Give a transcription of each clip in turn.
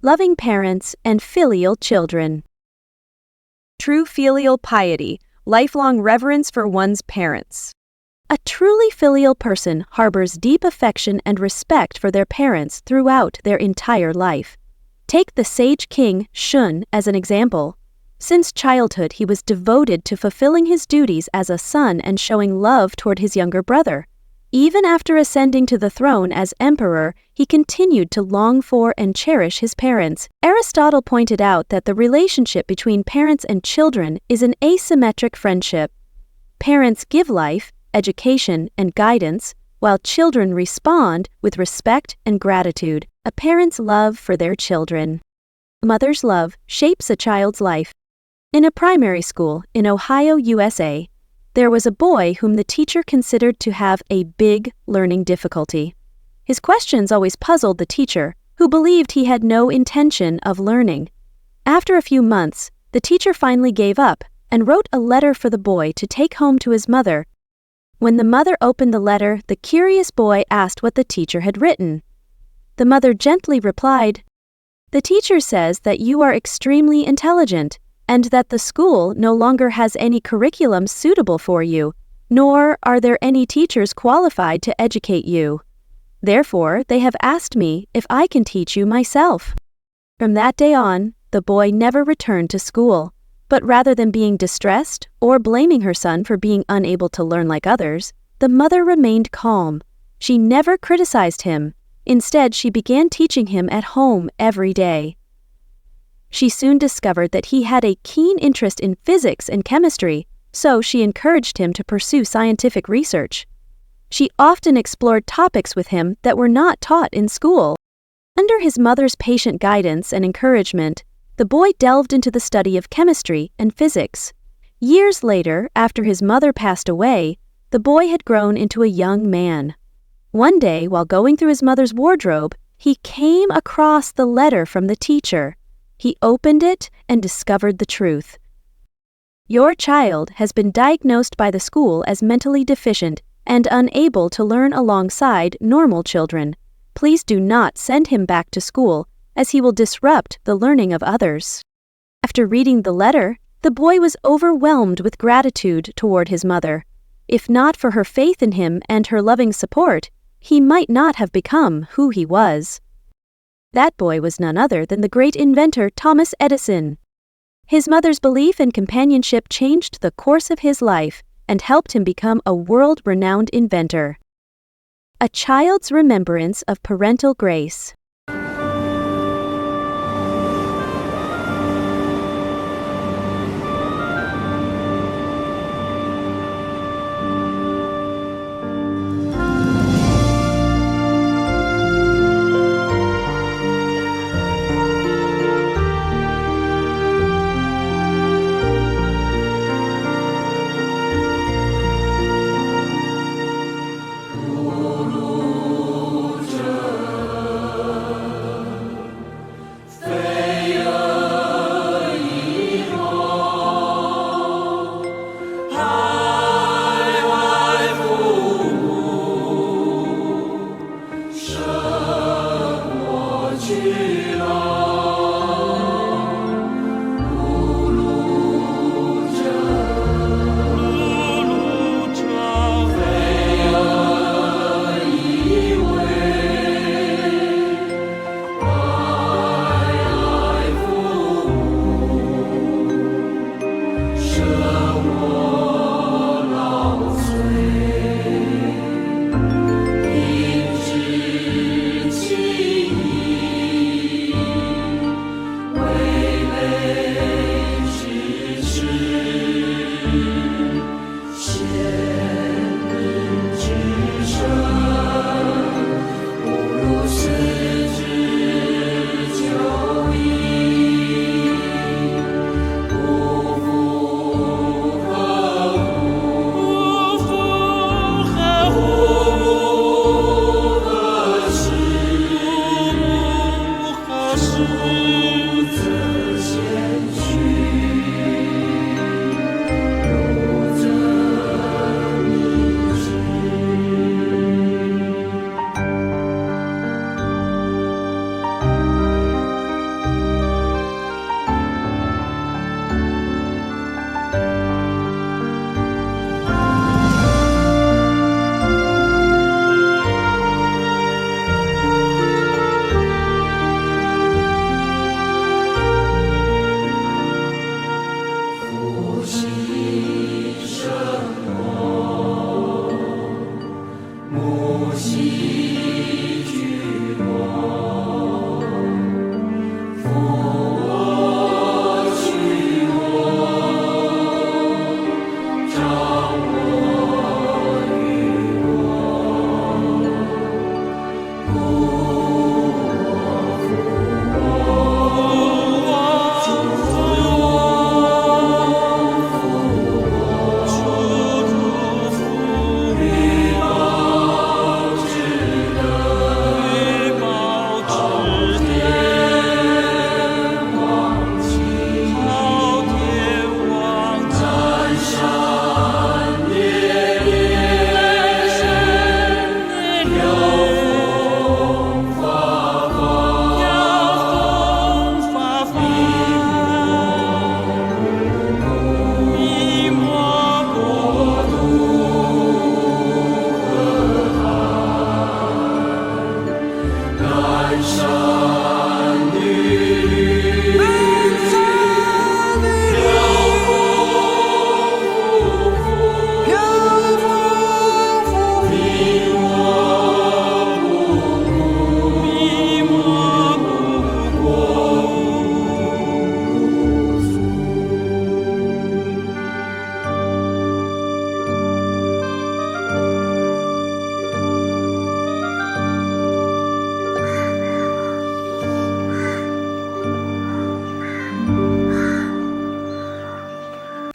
loving parents, and filial children. True filial piety, lifelong reverence for one's parents. A truly filial person harbors deep affection and respect for their parents throughout their entire life. Take the sage king Shun as an example. Since childhood, he was devoted to fulfilling his duties as a son and showing love toward his younger brother. Even after ascending to the throne as emperor, he continued to long for and cherish his parents. Aristotle pointed out that the relationship between parents and children is an asymmetric friendship. Parents give life, education, and guidance, while children respond with respect and gratitude. A parent's love for their children. A mother's love shapes a child's life. In a primary school in Ohio, USA, there was a boy whom the teacher considered to have a big learning difficulty. His questions always puzzled the teacher, who believed he had no intention of learning. After a few months, the teacher finally gave up and wrote a letter for the boy to take home to his mother. When the mother opened the letter, the curious boy asked what the teacher had written. The mother gently replied, "The teacher says that you are extremely intelligent, and that the school no longer has any curriculum suitable for you, nor are there any teachers qualified to educate you. Therefore, they have asked me if I can teach you myself." From that day on, the boy never returned to school, but rather than being distressed or blaming her son for being unable to learn like others, the mother remained calm. She never criticized him. Instead, she began teaching him at home every day. She soon discovered that he had a keen interest in physics and chemistry, so she encouraged him to pursue scientific research. She often explored topics with him that were not taught in school. Under his mother's patient guidance and encouragement, the boy delved into the study of chemistry and physics. Years later, after his mother passed away, the boy had grown into a young man. One day, while going through his mother's wardrobe, he came across the letter from the teacher. He opened it and discovered the truth. "Your child has been diagnosed by the school as mentally deficient and unable to learn alongside normal children. Please do not send him back to school, as he will disrupt the learning of others." After reading the letter, the boy was overwhelmed with gratitude toward his mother. If not for her faith in him and her loving support, he might not have become who he was. That boy was none other than the great inventor Thomas Edison. His mother's belief and companionship changed the course of his life and helped him become a world-renowned inventor. A child's remembrance of parental grace.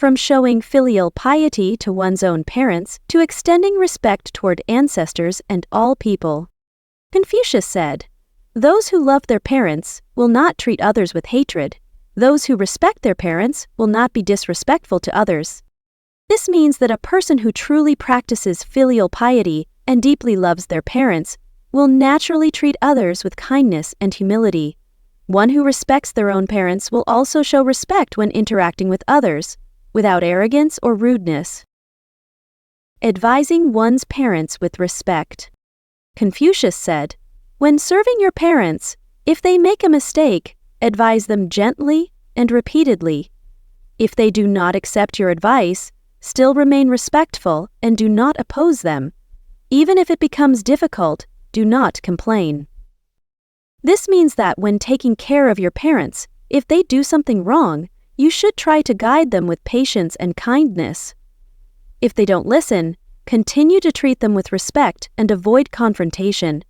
from showing filial piety to one's own parents to extending respect toward ancestors and all people. Confucius said, "Those who love their parents will not treat others with hatred. Those who respect their parents will not be disrespectful to others." This means that a person who truly practices filial piety and deeply loves their parents will naturally treat others with kindness and humility. One who respects their own parents will also show respect when interacting with others, without arrogance or rudeness. Advising one's parents with respect. Confucius said, "When serving your parents, if they make a mistake, advise them gently and repeatedly. If they do not accept your advice, still remain respectful and do not oppose them. Even if it becomes difficult, do not complain." This means that when taking care of your parents, if they do something wrong, you should try to guide them with patience and kindness. If they don't listen, continue to treat them with respect and avoid confrontation.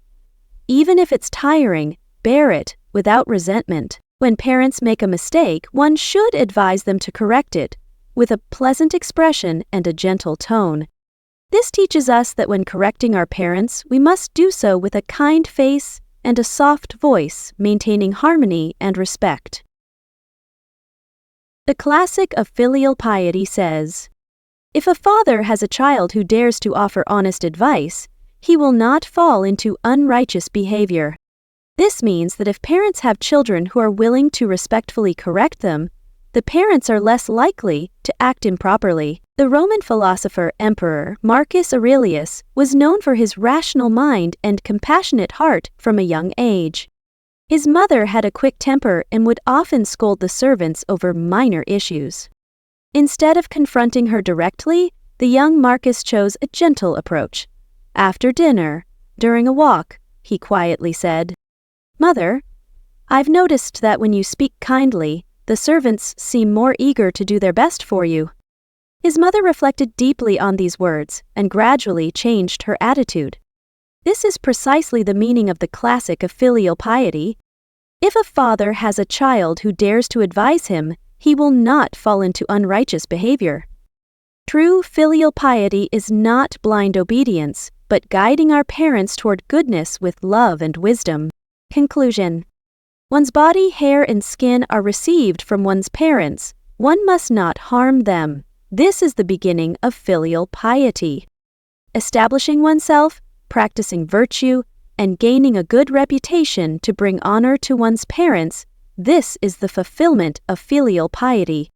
Even if it's tiring, bear it without resentment. When parents make a mistake, one should advise them to correct it with a pleasant expression and a gentle tone. This teaches us that when correcting our parents, we must do so with a kind face and a soft voice, maintaining harmony and respect. The classic of filial piety says, "If a father has a child who dares to offer honest advice, he will not fall into unrighteous behavior." This means that if parents have children who are willing to respectfully correct them, the parents are less likely to act improperly. The Roman philosopher Emperor Marcus Aurelius was known for his rational mind and compassionate heart from a young age. His mother had a quick temper and would often scold the servants over minor issues. Instead of confronting her directly, the young Marcus chose a gentle approach. After dinner, during a walk, he quietly said, "Mother, I've noticed that when you speak kindly, the servants seem more eager to do their best for you." His mother reflected deeply on these words and gradually changed her attitude. This is precisely the meaning of the classic of filial piety. If a father has a child who dares to advise him, he will not fall into unrighteous behavior. True filial piety is not blind obedience, but guiding our parents toward goodness with love and wisdom. Conclusion. One's body, hair, and skin are received from one's parents. One must not harm them. This is the beginning of filial piety. Establishing oneself, practicing virtue, and gaining a good reputation to bring honor to one's parents, this is the fulfillment of filial piety.